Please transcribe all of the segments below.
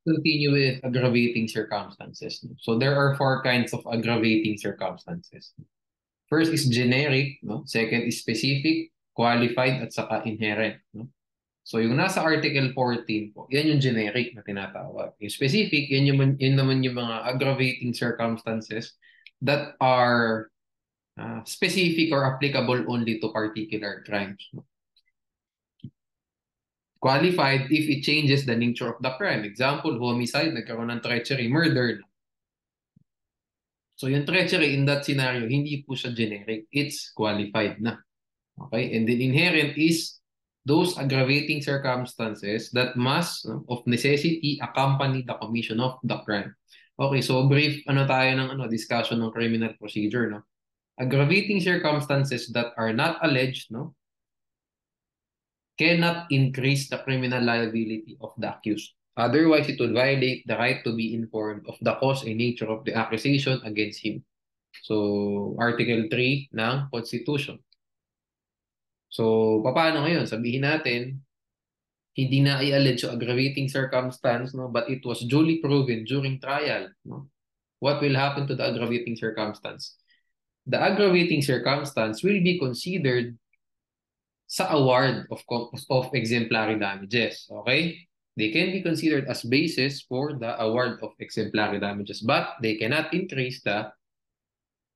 Continue with aggravating circumstances. No? So there are four kinds of aggravating circumstances. First is generic, no? Second is specific, qualified, at saka inherent. No? So yung nasa Article 14 po, yan yung generic na tinatawag. Yung specific, yun naman yung mga aggravating circumstances that are specific or applicable only to particular crimes. No? Qualified if it changes the nature of the crime. Example, homicide, nagkaroon ng treachery, murder. So yung treachery in that scenario, hindi po siya generic. It's qualified na. Okay? And then inherent is those aggravating circumstances that must, of necessity, accompany the commission of the crime. Okay, so brief tayo ng discussion ng criminal procedure, no? Aggravating circumstances that are not alleged, no, cannot increase the criminal liability of the accused. Otherwise, it would violate the right to be informed of the cause and nature of the accusation against him. So, Article 3 ng Constitution. So, paano ngayon? Sabihin natin, hindi na i-allege yung aggravating circumstance, no, but it was duly proven during trial. No? What will happen to the aggravating circumstance? The aggravating circumstance will be considered sa award of exemplary damages. Okay? They can be considered as basis for the award of exemplary damages, but they cannot increase the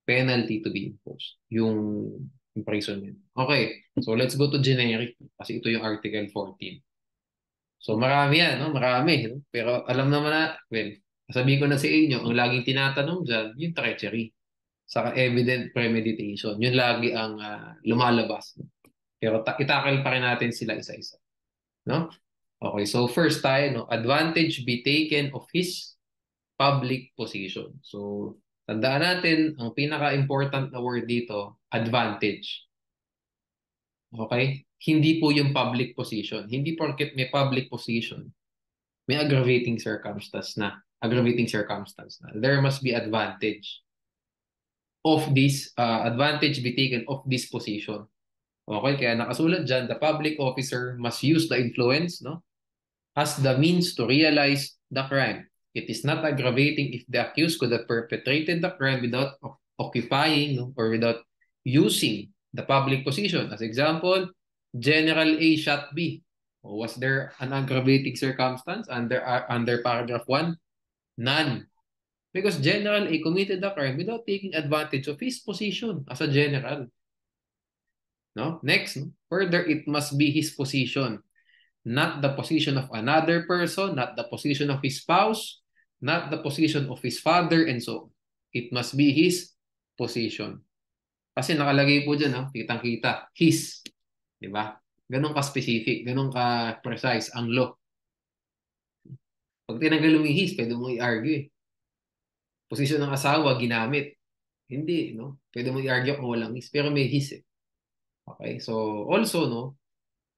penalty to be imposed. Yung imprisonment. Okay, so let's go to generic kasi ito yung Article 14. So marami yan, no? Marami. No? Pero alam naman na, well, sabihin ko na sa inyo, ang laging tinatanong dyan, yung treachery. Saka evident premeditation. Yun lagi ang lumalabas. No? Pero itakal pa rin natin sila isa-isa. No? Okay, so first tayo, no? Advantage be taken of his public position. So, tandaan natin, ang pinaka-important na word dito, advantage. Okay? Hindi po yung public position. Hindi porket may public position, may aggravating circumstance na. There must be advantage of this, advantage be taken of this position. Okay, kaya nakasulat dyan, the public officer must use the influence, no, as the means to realize the crime. It is not aggravating if the accused could have perpetrated the crime without occupying, no, or without using the public position. As example, General A shot B. Was there an aggravating circumstance under paragraph 1? None. Because General A committed the crime without taking advantage of his position as a general. No? Next, no? Further, it must be his position, not the position of another person, not the position of his spouse, not the position of his father, and so on. It must be his position. Kasi nakalagay po dyan, no? Kitang-kita, his. Diba? Ganun ka-specific, ganun ka-precise ang law. Pag tinanggal mo yung his, pwede mo i-argue. Posisyon ng asawa, ginamit. Hindi, no? Pwede mo i-argue kung walang his, pero may his eh. Okay, so also, no,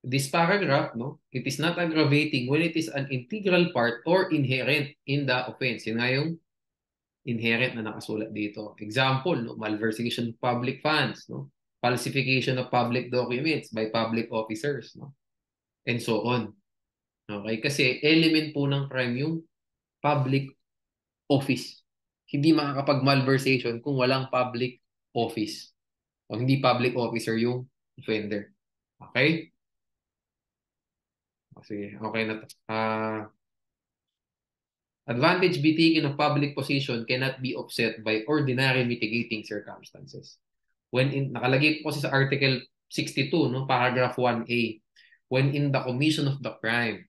this paragraph, no, it is not aggravating when it is an integral part or inherent in the offense. Yun nga yung inherent na nakasulat dito. Example, no, malversation of public funds, no, falsification of public documents by public officers, no, and so on. Okay, kasi element po ng crime yung public office. Hindi makakapag-malversation kung walang public office o hindi public officer yung offender. Okay? Sige, okay na to. Advantage be taken of public position cannot be offset by ordinary mitigating circumstances. Nakalagay po kasi sa Article 62, no, paragraph 1A, when in the commission of the crime,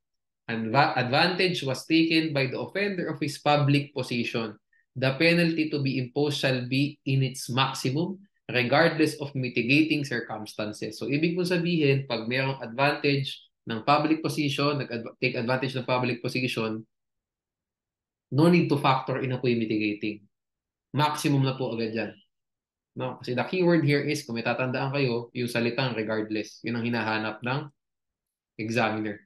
advantage was taken by the offender of his public position, the penalty to be imposed shall be in its maximum regardless of mitigating circumstances. So, ibig mo sabihin, pag mayroong advantage ng public position, take advantage ng public position, no need to factor in na po yung mitigating. Maximum na po agad yan. No? Kasi the keyword here is, kung may tatandaan kayo, yung salitang regardless. Yun ang hinahanap ng examiner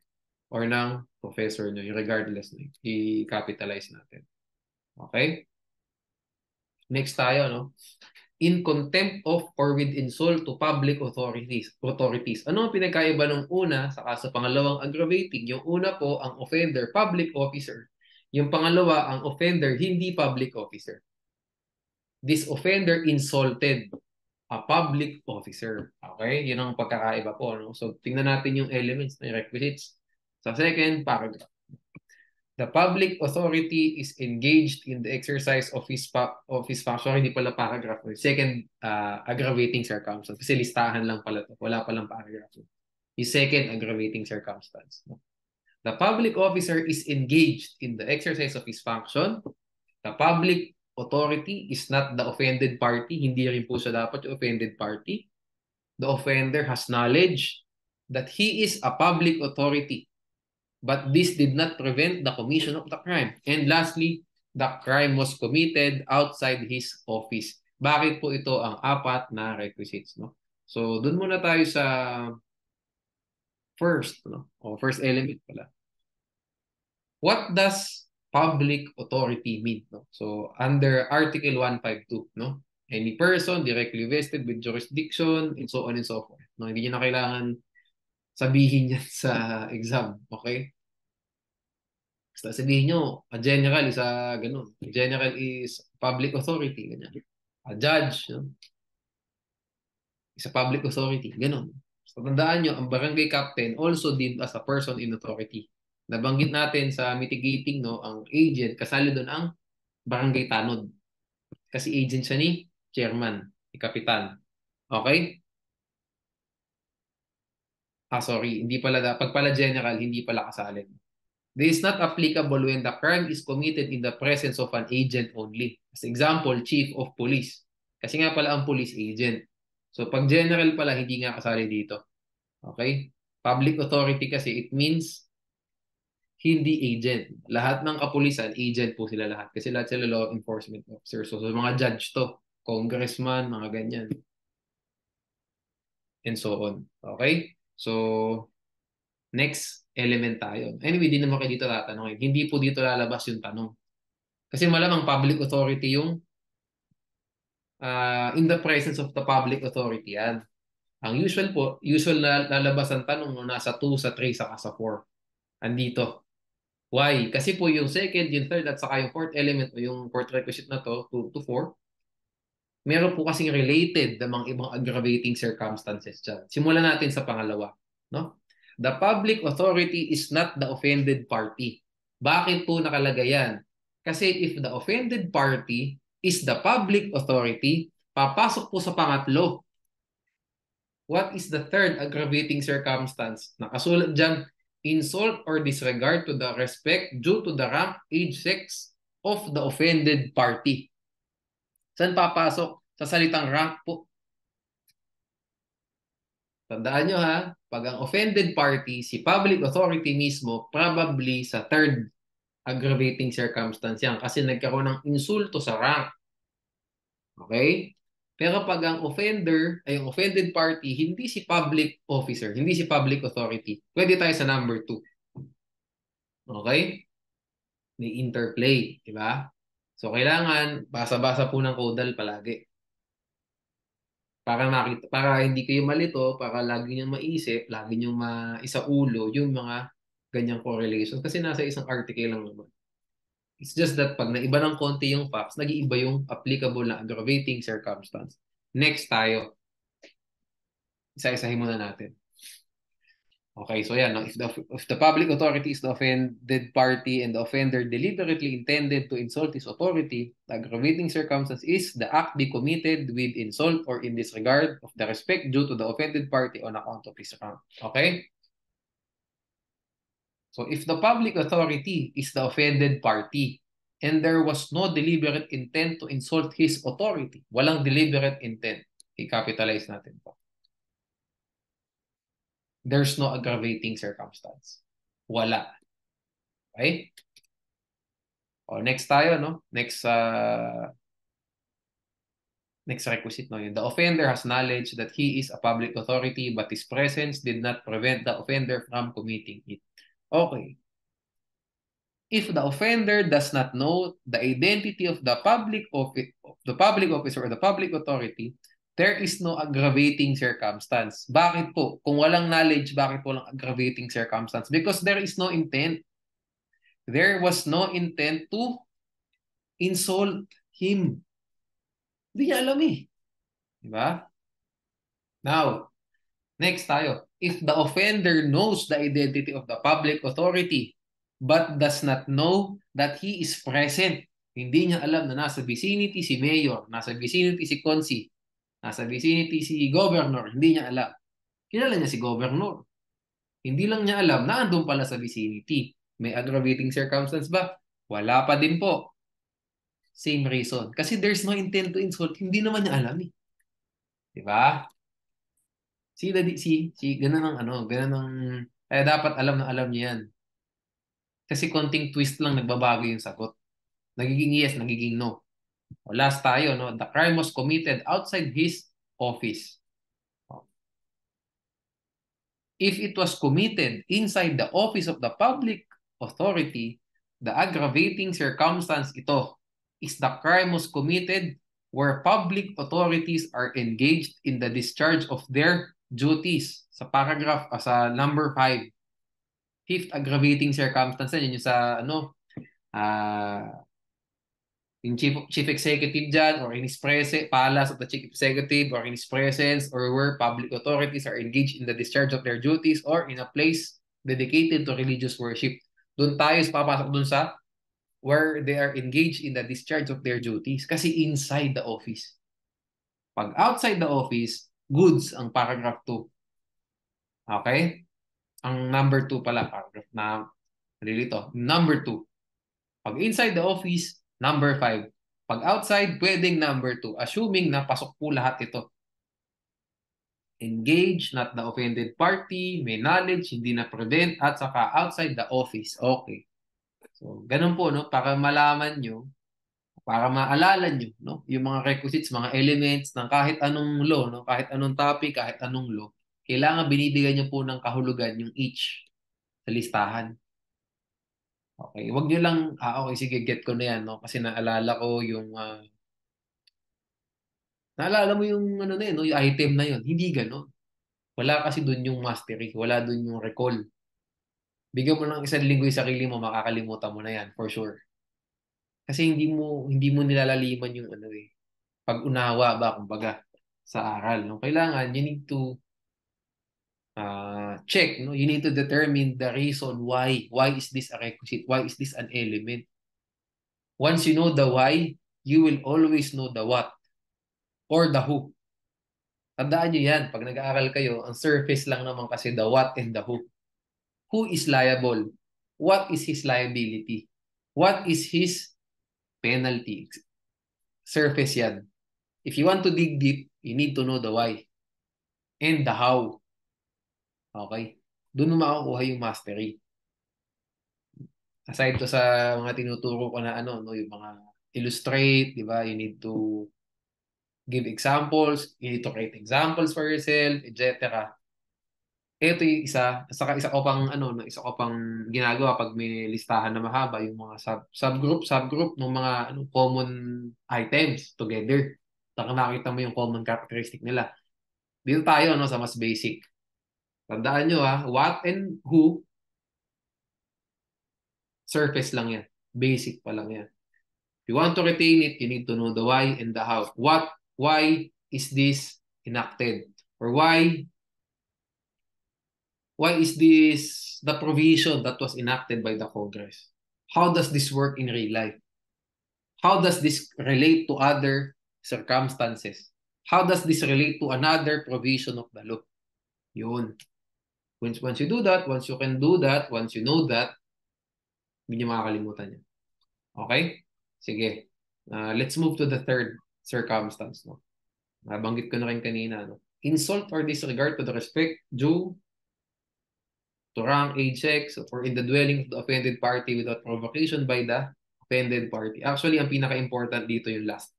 or ng professor nyo. Yung regardless na i-capitalize natin. Okay? Next tayo, no? In contempt of or with insult to public authorities. Ano ang pinagkaiba ng una sa kaso pangalawang aggravating? Yung una po, ang offender, public officer. Yung pangalawa, ang offender, hindi public officer. This offender insulted a public officer. Okay? Yun ang pagkakaiba po. No? So, tingnan natin yung elements ng requisites. Sa second paragraph, the public authority is engaged in the exercise of his function. Hindi pala paragraph. Second, aggravating circumstance. Kasi listahan lang pala to. Wala palang paragraph. Yung second aggravating circumstance. No? The public officer is engaged in the exercise of his function. The public authority is not the offended party. Hindi rin po siya dapat yung offended party. The offender has knowledge that he is a public authority, but this did not prevent the commission of the crime. And lastly, the crime was committed outside his office. Bakit po ito ang apat na requisites? No? So, dun muna tayo sa first, no? O first element pala. What does public authority mean? No? So, under Article 152, no? Any person directly vested with jurisdiction and so on and so forth. No? Hindi nyo na kailangan sabihin yan sa exam. Okay? Basta sabihin nyo, a general is a ganun. A general is public authority. Ganyan. A judge, no? Is a public authority. Ganun. So, tandaan nyo, ang barangay captain also deemed as a person in authority. Nabanggit natin sa mitigating, no, ang agent, kasali doon ang barangay tanod. Kasi agent siya ni chairman, ni kapitan. Okay? Sorry, hindi pala, pag pala general, hindi pala kasali. This is not applicable when the crime is committed in the presence of an agent only. As example, chief of police. Kasi nga pala ang police agent. So pag general pala, hindi nga kasali dito. Okay? Public authority kasi, it means hindi agent. Lahat ng kapulisan, agent po sila lahat. Kasi lahat sila law enforcement officers. So mga judge to, congressman, mga ganyan. And so on. Okay? So, next element tayo. Anyway, di naman kayo dito tatanungin. Hindi po dito lalabas yung tanong. Kasi malamang public authority yung in the presence of the public authority yan. Ang usual na lalabas ang tanong no, nasa 2, sa 3, saka sa 4. Andito. Why? Kasi po yung second, yung third, at saka yung fourth element o yung fourth requisite na to, 2 to 4, meron po kasing related na mga ibang aggravating circumstances dyan. Simulan natin sa pangalawa. No? The public authority is not the offended party. Bakit po nakalagay yan? Kasi if the offended party is the public authority, papasok po sa pangatlo. What is the third aggravating circumstance? Nakasulat dyan, insult or disregard to the respect due to the rank, age, sex of the offended party. Saan papasok? Sa salitang rank po. Tandaan nyo ha, pag ang offended party, si public authority mismo, probably sa third aggravating circumstance yan kasi nagkaroon ng insulto sa rank. Okay? Pero pag ang offender ay ang offended party, hindi si public officer, hindi si public authority. Pwede tayo sa number 2. Okay? May interplay, di ba? So, kailangan basa-basa po ng caudal palagi. Para hindi kayo malito, para lagi niyong maisip, lagi niyong maisaulo yung mga ganyang correlation. Kasi nasa isang article lang naman. It's just that pag naiba ng konti yung facts, nag-iiba yung applicable na aggravating circumstance. Next tayo. Isa-isahin muna natin. Okay, so yan. If the public authority is the offended party and the offender deliberately intended to insult his authority, the aggravating circumstance is the act be committed with insult or in disregard of the respect due to the offended party on account of his rank. Okay? So if the public authority is the offended party and there was no deliberate intent to insult his authority, walang deliberate intent, i-capitalize natin po. There's no aggravating circumstance. Wala. Okay? O, next tayo, no? Next requisite, no? The offender has knowledge that he is a public authority but his presence did not prevent the offender from committing it. Okay. If the offender does not know the identity of the public officer or the public authority, there is no aggravating circumstance. Bakit po? Kung walang knowledge, bakit walang aggravating circumstance? Because there is no intent. There was no intent to insult him. Hindi niya alam eh. Diba? Now, next tayo. If the offender knows the identity of the public authority but does not know that he is present, hindi niya alam na nasa vicinity si mayor, nasa vicinity si consi, nasa vicinity si governor, hindi niya alam. Kilala niya si governor. Hindi lang niya alam na andun pala sa vicinity. May aggravating circumstance ba? Wala pa din po. Same reason. Kasi there's no intent to insult. Hindi naman niya alam eh. Diba? Ganun ang ganun ang, kaya dapat alam na alam niya yan. Kasi konting twist lang nagbabago yung sagot. Nagiging yes, nagiging no. O last tayo, no? The crime was committed outside his office. If it was committed inside the office of the public authority, the aggravating circumstance ito is the crime was committed where public authorities are engaged in the discharge of their duties. Sa paragraph, sa number 5, fifth aggravating circumstance, yun yung sa yung chief executive dyan, or in his presence, palace of the chief executive, or in his presence, or where public authorities are engaged in the discharge of their duties, or in a place dedicated to religious worship. Doon tayo papasok doon sa where they are engaged in the discharge of their duties. Kasi inside the office. Pag outside the office, goods ang paragraph 2. Okay? Ang number 2 pala, paragraph na nalilito. Number 2. Pag inside the office, number 5. Pag outside, pwedeng number 2. Assuming na pasok po lahat ito. Engage, not the offended party, may knowledge, hindi na prevent, at saka outside the office. Okay. So, ganun po, no? Para malaman nyo, para maalala nyo, no? Yung mga requisites, mga elements ng kahit anong law, no? Kahit anong topic, kahit anong law, kailangan binibigyan nyo po ng kahulugan yung each sa listahan. Okay, wag niyo lang, okay, sige, get ko na yan, no? Kasi naalala ko yung, naalala mo yung, na yun, no? Yung item na yun. Hindi gano'n. Wala kasi dun yung mastery. Wala dun yung recall. Bigyan mo ng isang linggo yung sarili mo, makakalimutan mo na yan, for sure. Kasi hindi mo nilalaliman yung pag-unawa ba, kumbaga, sa aral, no? Kailangan, you need to check, no? You need to determine the reason why. Why is this a requisite? Why is this an element? Once you know the why, you will always know the what or the who. Tandaan nyo yan. Pag nag-aaral kayo, ang surface lang naman kasi the what and the who. Who is liable? What is his liability? What is his penalty? Surface yan. If you want to dig deep, you need to know the why and the how. Okay? Doon mo makukuha yung mastery. Aside to sa mga tinuturo ko na yung mga illustrate, di ba? You need to give examples, you need to create examples for yourself, etc. Ito yung isa, saka isa ko pang ginagawa pag may listahan na mahaba, yung mga subgroup ng mga common items together. Saka nakita mo yung common characteristic nila. Dito tayo sa mas basic. Tandaan nyo what and who, surface lang yan. Basic pa lang yan. If you want to retain it, you need to know the why and the how. Why is this enacted? Or why is this the provision that was enacted by the Congress? How does this work in real life? How does this relate to other circumstances? How does this relate to another provision of the law? Yun. Once you do that, once you can do that, once you know that, hindi nyo makakalimutan yan. Okay? Sige. Let's move to the third circumstance. No? Nabanggit ko na rin kanina. No? Insult or disregard to the respect due to rank, age, sex, or in the dwelling of the offended party without provocation by the offended party. Actually, ang pinaka-important dito yung last.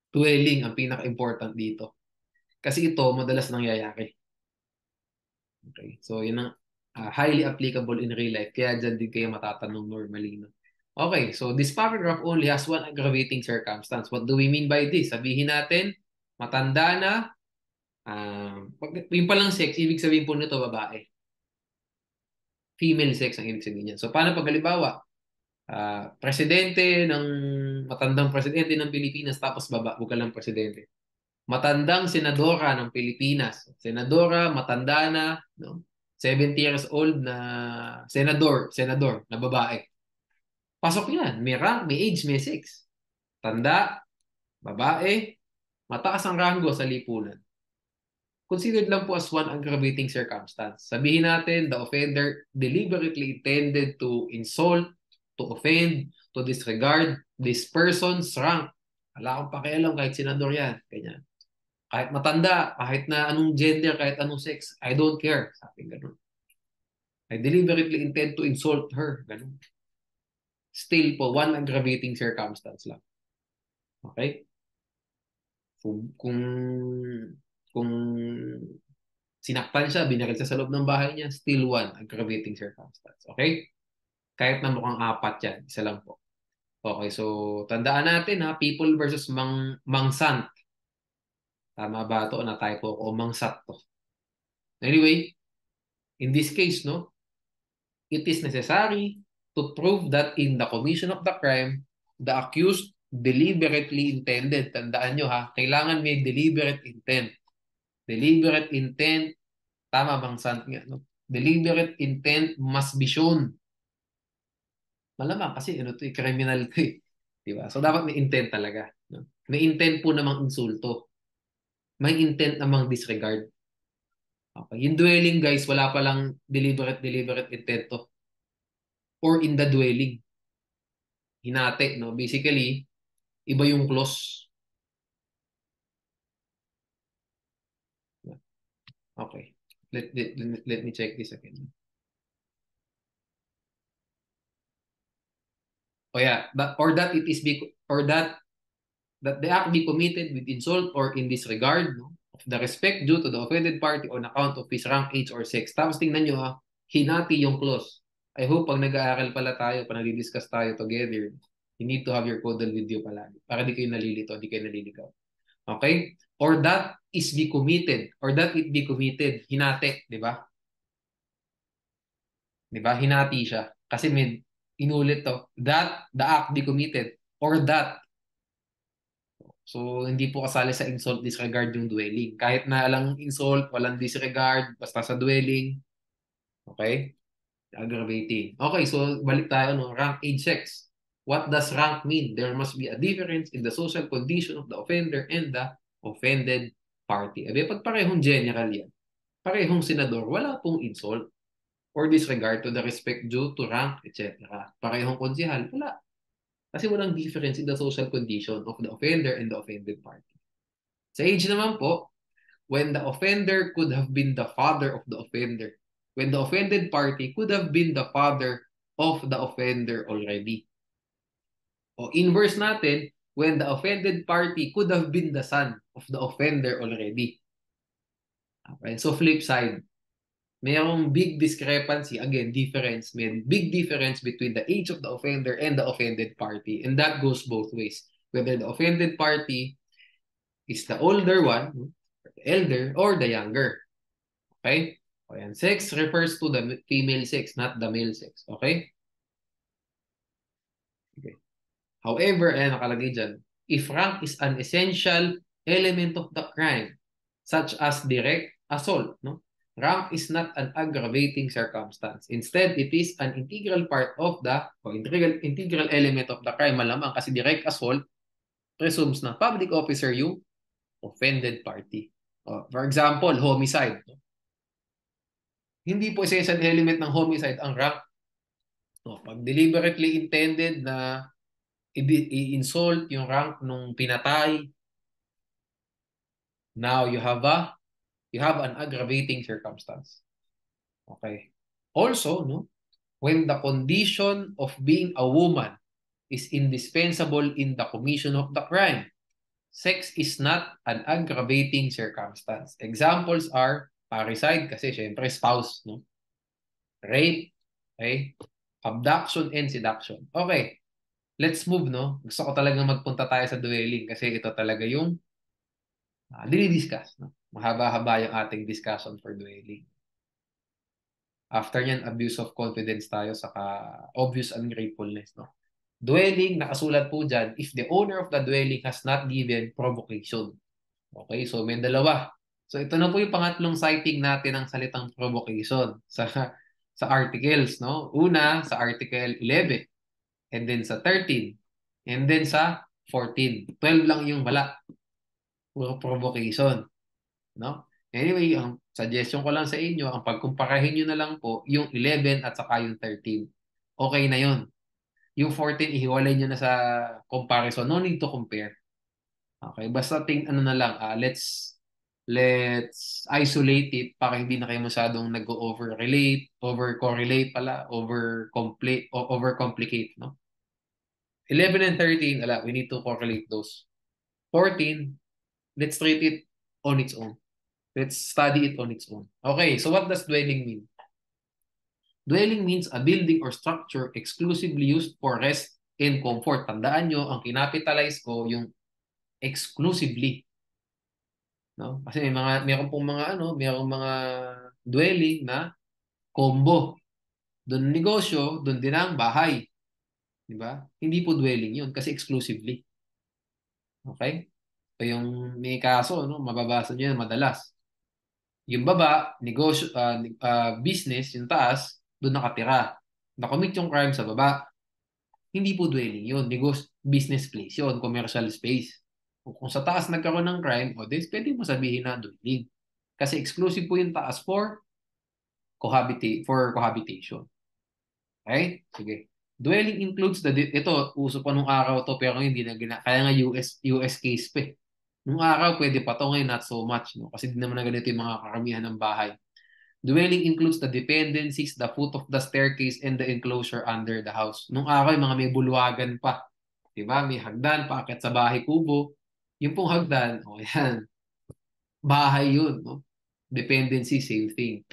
Dwelling ang pinaka-important dito. Kasi ito, madalas nangyayari. Okay. So, yun ang highly applicable in real life. Kaya dyan din kayo matatanong normally. No? Okay. So, this paragraph only has one aggravating circumstance. What do we mean by this? Sabihin natin, matanda na, yung palang sex, ibig sabihin po nito babae. female sex ang ibig sabihin niyan. So, paano pag halimbawa, presidente ng, matandang presidente ng Pilipinas tapos bukal ng presidente. Matandang senadora ng Pilipinas. Senadora, matanda na, no? 70 years old na senador na babae. Pasok yan. May rank, may age, may sex. Tanda, babae, mataas ang ranggo sa lipunan. Considered lang po as one aggravating circumstance. Sabihin natin, the offender deliberately intended to insult, to offend, to disregard this person's rank. Wala akong pakialam kahit senador yan. Ganyan. Kahit matanda, kahit na anong gender, kahit anong sex, I don't care. Sabi ganun. I deliberately intend to insult her. Ganun. Still po, one aggravating circumstance lang. Okay? Kung sinaktan siya, binaril siya sa loob ng bahay niya, still one aggravating circumstance. Okay? Kahit na mukhang apat yan, isa lang po. Okay, so tandaan natin ha, people versus mangsant. Tama ba ito? Na typo o mangsat to. Anyway, in this case, no, it is necessary to prove that in the commission of the crime, the accused deliberately intended. Tandaan nyo ha, kailangan may deliberate intent. Deliberate intent, tama bang sant nga, no? Deliberate intent must be shown. Malamang kasi ano to, criminal to eh. Diba? So dapat may intent talaga. No? May intent po namang insulto. May intent namang disregard. Okay. Yung dwelling guys, wala pa lang deliberate intent to. Or in the dwelling. Hinati, no? Basically, iba yung clause. Okay. Let me check this again. Oh yeah, that it is that the act be committed with insult or in disregard, no, of the respect due to the offended party on account of his rank, age, or sex. Tapos tingnan nyo ha, hinati yung clause. I hope pag nag-aaral pala tayo, pag nag-discuss tayo together, you need to have your codal video palagi para di kayo nalilito, di kayo naliligaw. Okay? Or that is be committed, or that it be committed. Hinati, di ba? Di ba? Hinati siya. Kasi may inulit to. That the act be committed, or that. So, hindi po kasali sa insult, disregard yung dwelling. Kahit na alang insult, walang disregard, basta sa dwelling. Okay? Aggravating. Okay, so balik tayo, no? Rank, age, sex. What does rank mean? There must be a difference in the social condition of the offender and the offended party. Abi, pag parehong general yan, parehong senador, wala pong insult or disregard to the respect due to rank, etc. Parehong konsihal, wala. Kasi walang difference in the social condition of the offender and the offended party. Sa age naman po, when the offender could have been the father of the offender, when the offended party could have been the father of the offender already. O inverse natin, when the offended party could have been the son of the offender already. Okay, so flip side. Mayroong big discrepancy, again, difference. May big difference between the age of the offender and the offended party. And that goes both ways. Whether the offended party is the older one, the elder, or the younger. Okay? O yan. Sex refers to the female sex, not the male sex. Okay? Okay. However, ayan nakalagay dyan, if rank is an essential element of the crime, such as direct assault, no? Rank is not an aggravating circumstance. Instead, it is an integral part of the, o integral element of the crime. Malamang kasi direct assault presumes na public officer yung offended party. For example, homicide. No? Hindi po essential element ng homicide ang rank. No, pag deliberately intended na i-insult yung rank nung pinatay, now you have an aggravating circumstance. Okay. Also, no, when the condition of being a woman is indispensable in the commission of the crime, sex is not an aggravating circumstance. Examples are parricide, kasi syempre spouse, no? Rape, okay? Abduction and seduction. Okay. Let's move, no? Gusto ko talagang magpunta tayo sa dwelling kasi ito talaga yung dinidiscuss, no? Mahaba-haba yung ating discussion for dwelling. After nyan, abuse of confidence tayo, saka obvious ungratefulness, no? Dwelling, nakasulat po dyan, if the owner of the dwelling has not given provocation. Okay, so may dalawa. So ito na po yung pangatlong citing natin ng salitang provocation sa articles, no? Una, sa Article 11, and then sa 13, and then sa 14. 12 lang yung wala. Puro provocation, no? Anyway, ang suggestion ko lang sa inyo, ang pagkumparahin nyo na lang po yung 11 at saka yung 13. Okay na yun. Yung 14, ihiwalay nyo na sa comparison. No need to compare. Okay, basta ano na lang, let's isolate it para hindi na kayo masyadong nag-over-relate, over-correlate pala, over-complicate, no? 11 and 13, we need to correlate those. 14, let's treat it on its own. Let's study it on its own. Okay, so what does dwelling mean? Dwelling means a building or structure exclusively used for rest and comfort. Tandaan nyo, ang kinapitalize ko yung exclusively. No? Kasi mayroong mga dwelling na combo. Doon negosyo, doon din ang bahay. Di ba? Hindi po dwelling yun kasi exclusively. Okay? So yung may kaso, no, mababasa nyo yan madalas. Yung baba, negosyo, business, yung taas, doon nakatira. Nakomit yung crime sa baba. Hindi po dwelling yun. Negosyo, business place yun, commercial space. Kung sa taas nagkaroon ng crime, pwede mo sabihin na dwelling. Kasi exclusive po yung taas for cohabitation. Okay? Sige. Dwelling includes ito, uso pa nung araw to, pero hindi na kaya nga US case pa. Nung araw, pwede pa to, ngayon not so much, no? Kasi di naman na ganito yung mga karamihan ng bahay. Dwelling includes the dependencies, the foot of the staircase, and the enclosure under the house. Nung araw, yung mga may bulwagan pa. Diba? May hagdan, paakyat sa bahay kubo. Yung pong hagdan, yan. Bahay yun, no? Dependency, same thing.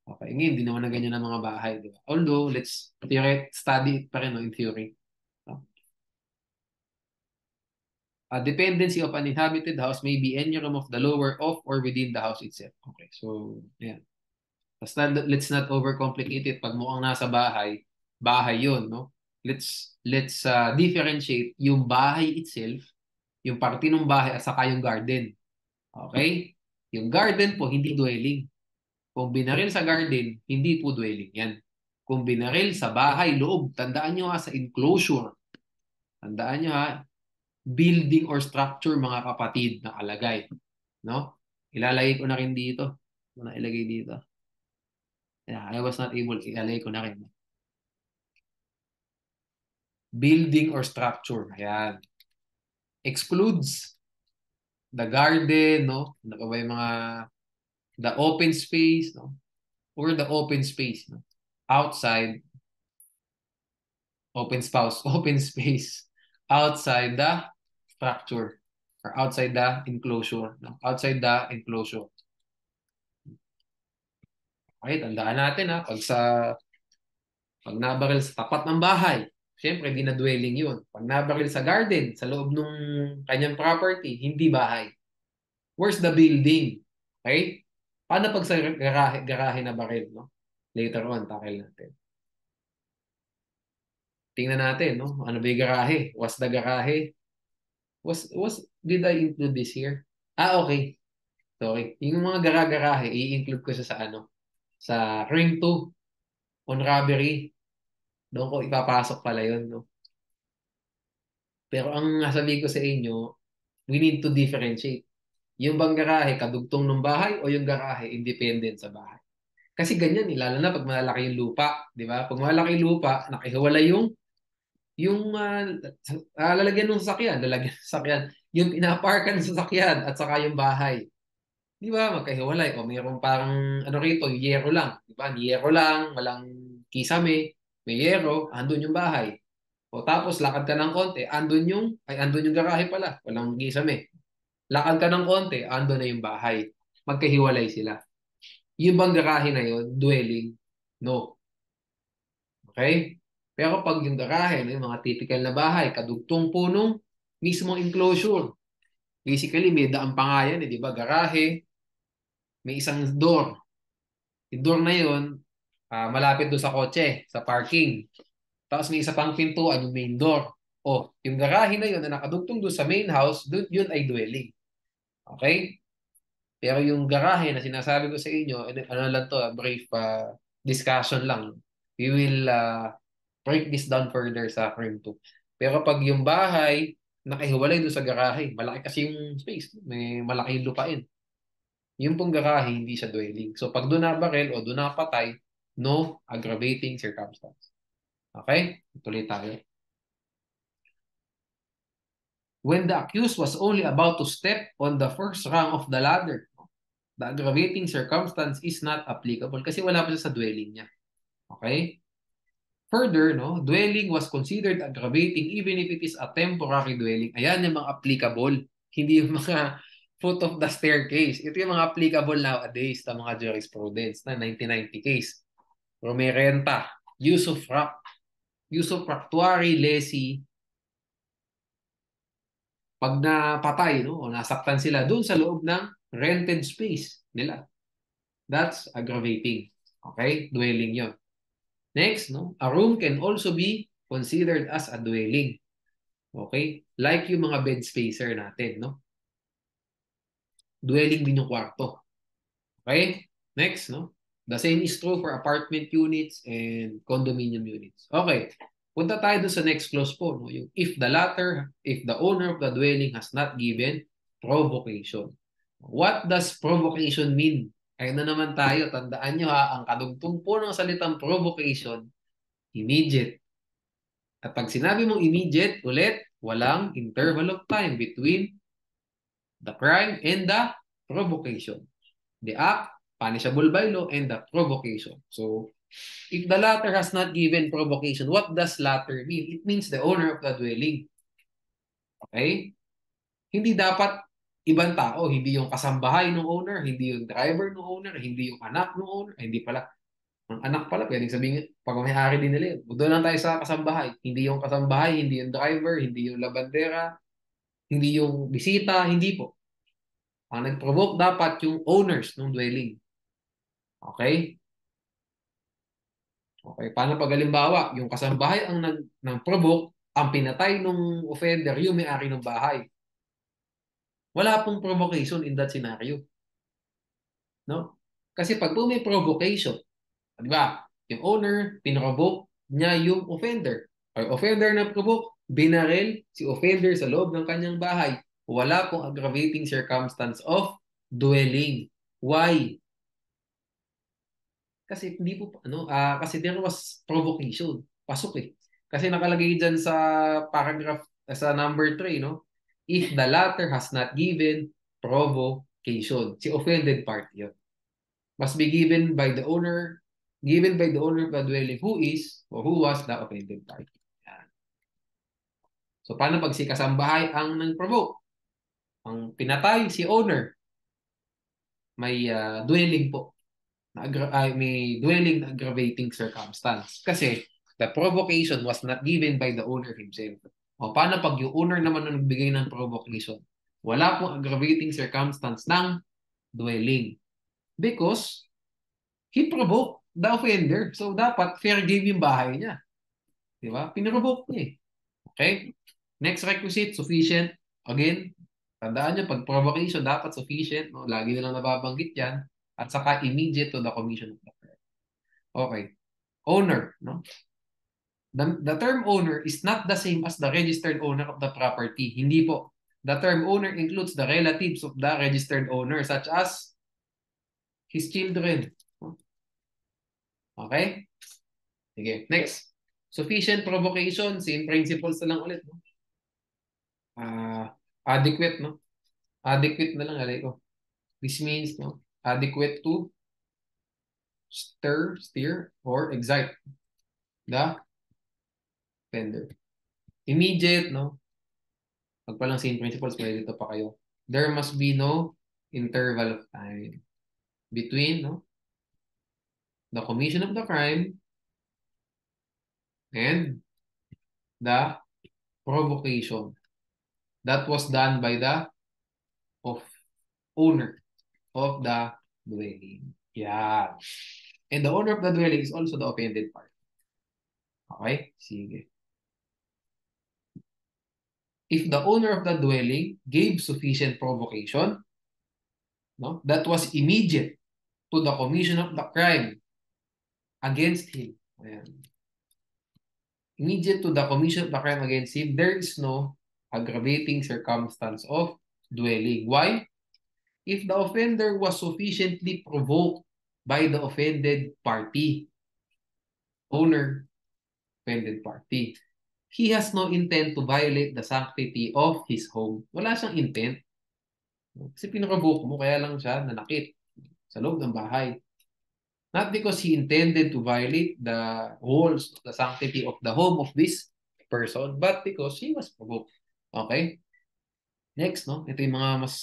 Okay, ngayon, hindi naman na ganyan ang mga bahay, di ba? Although, let's study it pa rin, no, in theory. No? A dependency of an inhabited house may be any room of the lower of or within the house itself. Okay, so, yan. Basta let's not overcomplicate it. Pag mukhang nasa bahay, bahay yun, no? Let's differentiate yung bahay itself, yung parte ng bahay at saka yung garden. Okay? Yung garden po, hindi dwelling. Kung binaril sa garden, hindi po dwelling yan. Kung binaril sa bahay, loob, tandaan nyo sa enclosure. Tandaan nyo building or structure, mga kapatid, na alagay. No? Ilalagay ko na rin dito. Muna ilagay dito. Yeah, I was not able, ilalagay ko na rin. Building or structure. Ayan. Excludes the garden, no? Ano ba yung mga the open space, no? Or the open space, no? Outside open space outside the structure or outside the enclosure, no? Outside the enclosure. Okay, tandaan natin pag nabaril sa tapat ng bahay, siyempre di na dwelling yun. Pag nabaril sa garden, sa loob ng kanyang property, hindi bahay. Where's the building? Okay? Paano pag sa garahe na baril, no? Later on, tackle natin. Tingnan natin, no? Ano ba yung garahe? What's the garahe? Did I include this here? Okay. Sorry. Yung mga garahe, i-include ko sa sa ring 2 on robbery. Doon ko ipapasok pala yun, no? Pero ang nasabi ko sa inyo, we need to differentiate. Yung bang garahe, kadugtong ng bahay o yung garahe, independent sa bahay. Kasi ganyan, lalo na pag malalaki yung lupa, di ba? Pag malalaki yung lupa, nakihiwalay yung lalagyan ng sasakyan, yung pinaparkan ng sasakyan at saka yung bahay. Di ba? Magkahiwalay. O mayroong parang, ano rito, yero lang. Di ba? Yero lang, walang kisame, may yero, andun yung bahay. O tapos, lakad ka ng konti, andun yung garahe pala, walang kisame. Lakad ka ng konti, andun na yung bahay. Magkahiwalay sila. Yung bang garahe na yun, dwelling? No. Okay? Pero pag yung garahe, yung mga typical na bahay, kadugtong punong mismo enclosure. Basically, may daan pa nga yan, di ba? Garahe, may isang door. Yung door na yun, malapit doon sa kotse, sa parking. Tapos may isa pang pintuan, yung main door. O, yung garahe na yun na nakadugtong doon sa main house, doon yun ay dwelling. Okay? Pero yung garahe na sinasabi ko sa inyo, ano lang to, brief discussion lang. We will break this down further sa frame 2. Pero pag yung bahay, nakahiwalay doon sa garahe, malaki kasi yung space, may malaki yung lupain. Yung pong garahe, hindi siya dwelling. So pag doon nabaril o doon napatay, no aggravating circumstance. Okay? Tuloy tayo. When the accused was only about to step on the first rung of the ladder, the aggravating circumstance is not applicable kasi wala pa siya sa dwelling niya. Okay? Further, no, dwelling was considered aggravating even if it is a temporary dwelling. Ayan yung mga applicable, hindi yung mga foot of the staircase. Ito yung mga applicable nowadays sa mga jurisprudence na 1990 case. Rumerenta, usufructuary lessee, pag napatay, no, o nasaktan sila doon sa loob ng rented space nila. That's aggravating. Okay? Dwelling yon. Next, no, a room can also be considered as a dwelling. Okay? Like yung mga bed spacer natin, no? Dwelling din yung kwarto. Okay? Next, no? The same is true for apartment units and condominium units. Okay. Punta tayo doon sa next clause po, no? Yung if the owner of the dwelling has not given provocation. What does provocation mean? Ayun na naman tayo. Tandaan nyo ha, ang kadugtong po ng salitang provocation, immediate. At pag sinabi mong immediate, ulit, walang interval of time between the crime and the provocation. The act, punishable by law, and the provocation. So, if the latter has not given provocation, what does latter mean? It means the owner of the dwelling. Okay? Hindi dapat ibang tao, hindi yung kasambahay ng owner, hindi yung driver ng owner, hindi yung anak ng owner, hindi pala. Ang anak pala, pwedeng sabihin, pag may-ari din nila yun. Doon lang tayo sa kasambahay. Hindi yung kasambahay, hindi yung driver, hindi yung labandera, hindi yung bisita, hindi po. Ang nag-provoke dapat yung owners ng dwelling. Okay? Okay, paano pag halimbawa, yung kasambahay ang nang-provoke, ang pinatay ng offender, yung may-ari ng bahay. Wala pong provocation in that scenario. No? Kasi pag po may provocation, di ba? Yung owner, pinrovoke niya yung offender. Or offender na provoke, binaril si offender sa loob ng kanyang bahay. Wala pong aggravating circumstance of dwelling. Why? Kasi hindi po kasi there was provocation. Pasok eh. Kasi nakalagay diyan sa paragraph sa number 3, no? If the latter has not given provocation. Si offended party yun. Must be given by the owner of the dwelling who is or who was the offended party. Yan. So paano pag si kasambahay ang nang-provoke? Ang pinatay si owner, may dwelling po. May dwelling na aggravating circumstance. Kasi the provocation was not given by the owner himself. O paano pag yung owner naman ang nagbigay ng provocation? Wala pong aggravating circumstance ng dwelling. Because he provoked the offender. So dapat fair game yung bahay niya. Di ba? Pinrovoke niya eh. Okay? Next requisite, sufficient. Again, tandaan nyo, pag provocation, dapat sufficient. No? Lagi nilang nababanggit yan. At saka immediate to the commission of the crime. Okay. Owner. No? The term owner is not the same as the registered owner of the property. Hindi po. The term owner includes the relatives of the registered owner such as his children. Okay? Sige. Next. Sufficient provocation. Same principles na lang ulit. No? Adequate, no? Adequate na lang alay ko. This means, no? Adequate to steer, or excite the offender. Immediate, no? Pag palang same principles, may dito pa kayo. There must be no interval of time between, no, the commission of the crime and the provocation that was done by the of owner of the dwelling. Yeah. And the owner of the dwelling is also the offended party. Okay? Sige. If the owner of the dwelling gave sufficient provocation, no, that was immediate to the commission of the crime against him. Ayan. Immediate to the commission of the crime against him, there is no aggravating circumstance of dwelling. Why? If the offender was sufficiently provoked by the offended party, owner, offended party, he has no intent to violate the sanctity of his home. Wala siyang intent. Kasi pinrovoke mo, kaya lang siya nanakit sa loob ng bahay. Not because he intended to violate the walls, the sanctity of the home of this person, but because he was provoked. Okay? Next, no? Ito yung mga mas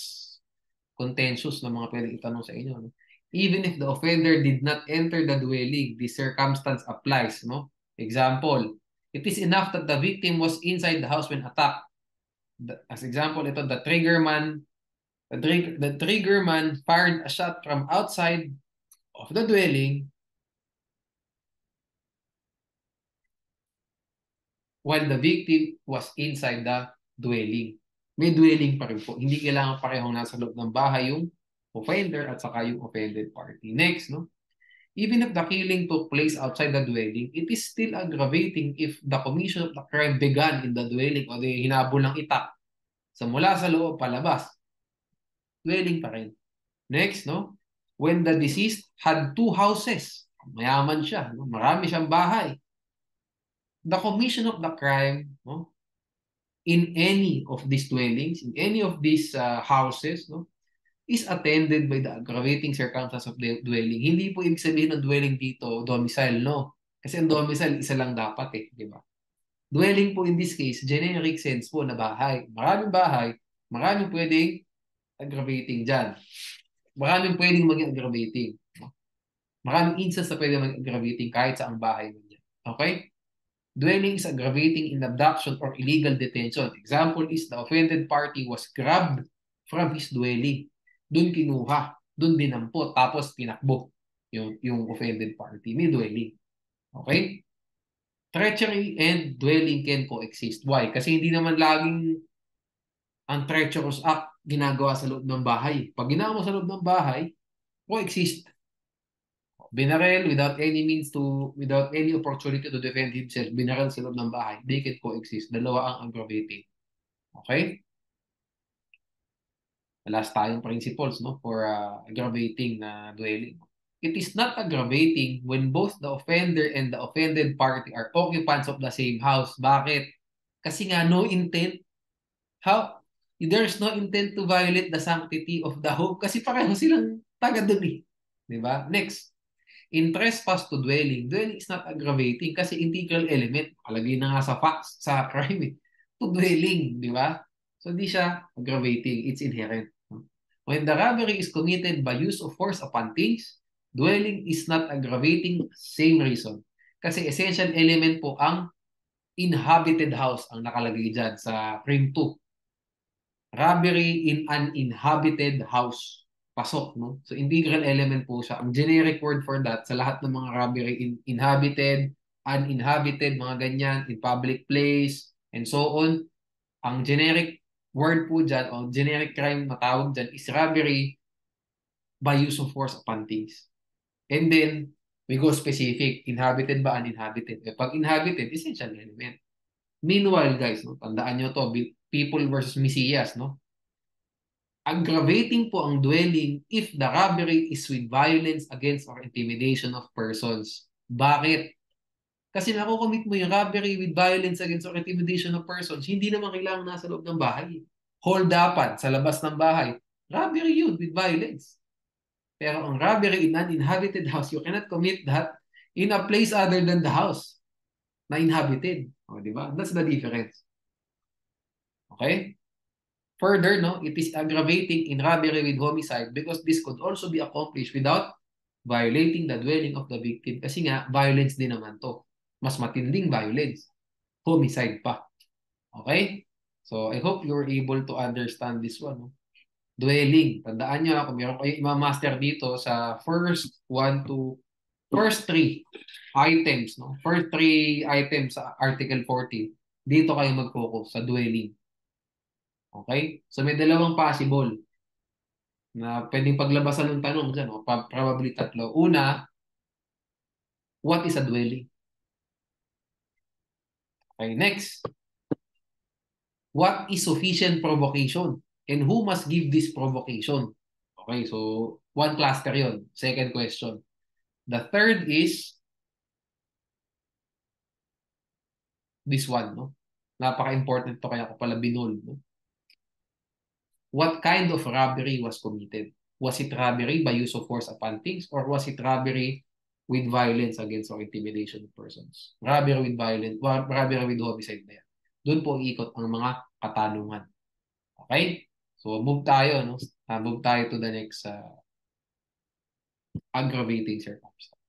contentious na mga pwedeng itanong sa inyo. No? Even if the offender did not enter the dwelling, the circumstance applies. No? Example, it is enough that the victim was inside the house when attacked. As example, ito, the trigger man fired a shot from outside of the dwelling while the victim was inside the dwelling. May dwelling pa rin po. Hindi kailangan parehong nasa loob ng bahay yung offender at saka yung offended party. Next, no? Even if the killing took place outside the dwelling, it is still aggravating if the commission of the crime began in the dwelling o di hinabol ng itak sa mula sa loob palabas. Dwelling pa rin. Next, no? When the deceased had 2 houses, mayaman siya, no? Marami siyang bahay. The commission of the crime, no, in any of these dwellings, in any of these houses, no, is attended by the aggravating circumstance of the dwelling. Hindi po ibig sabihin ng dwelling dito, domicile, no. Kasi ang domicile, isa lang dapat eh, di ba? Dwelling po in this case, generic sense po na bahay. Maraming bahay, maraming pwedeng aggravating dyan. Maraming pwedeng maging aggravating. No? Maraming instance na pwedeng maging aggravating kahit sa ang bahay mo dyan. Okay? Dwelling is aggravating in abduction or illegal detention. Example is the offended party was grabbed from his dwelling. Doon kinuha, doon dinampot, tapos pinakbo yung offended party. May dwelling. Okay? Treachery and dwelling can coexist. Why? Kasi hindi naman laging ang treacherous act ginagawa sa loob ng bahay. Pag ginawa mo sa loob ng bahay, coexist. Binarel without any opportunity to defend himself, binarel sa loob ng bahay. They can coexist. Dalawa ang aggravating. Okay? Last tayong principles, no, for aggravating na dwelling. It is not aggravating when both the offender and the offended party are occupants of the same house. Bakit? Kasi nga no intent. How? There's no intent to violate the sanctity of the home kasi pareho silang taga dun eh. Diba? Next. In trespass to dwelling, dwelling is not aggravating kasi integral element. Kalagay na nga sa facts, sa crime eh. To dwelling, di ba? So, di siya aggravating. It's inherent. When the robbery is committed by use of force upon things, dwelling is not aggravating, same reason. Kasi essential element po ang inhabited house ang nakalagay dyan sa crime 2. Robbery in an inhabited house. Pasok, no? So, integral element po siya. Ang generic word for that, sa lahat ng mga robbery, inhabited, uninhabited, mga ganyan, in public place, and so on. Ang generic word po dyan, o generic crime na tawag dyan, is robbery by use of force upon things. And then, we go specific, inhabited ba, uninhabited? Pag inhabited, essential element. Meanwhile, guys, no, tandaan nyo to, people versus Mesias, no? Aggravating po ang dwelling if the robbery is with violence against or intimidation of persons. Bakit? Kasi nakukomit mo yung robbery with violence against or intimidation of persons, hindi naman kailangan nasa loob ng bahay. Hold-upan sa labas ng bahay. Robbery yun with violence. Pero ang robbery in an inhabited house, you cannot commit that in a place other than the house na inhabited. O, di ba? That's the difference. Okay? Further, no, it is aggravating in robbery with homicide because this could also be accomplished without violating the dwelling of the victim. Kasi nga, violence din naman to. Mas matinding violence. Homicide pa. Okay? So, I hope you're able to understand this one. No? Dwelling. Tandaan nyo, kung meron kayo ima-master dito sa first 1 to First three items, no? First three items sa Article 14, dito kayo mag-focus sa dwelling. Okay? So may dalawang possible na pwedeng paglabasan ng tanong dyan, no? Probably tatlo. Una, what is a dwelling? Okay, next. What is sufficient provocation? And who must give this provocation? Okay, so one cluster yon. Second question. The third is this one, no? Napaka-important to kaya ko pala binol, no? What kind of robbery was committed? Was it robbery by use of force upon things or was it robbery with violence against or intimidation of persons? Robbery with violence, robbery with homicide na yan. Doon po ikot ang mga katanungan. Okay? So move tayo, no? Move tayo to the next aggravating circumstance.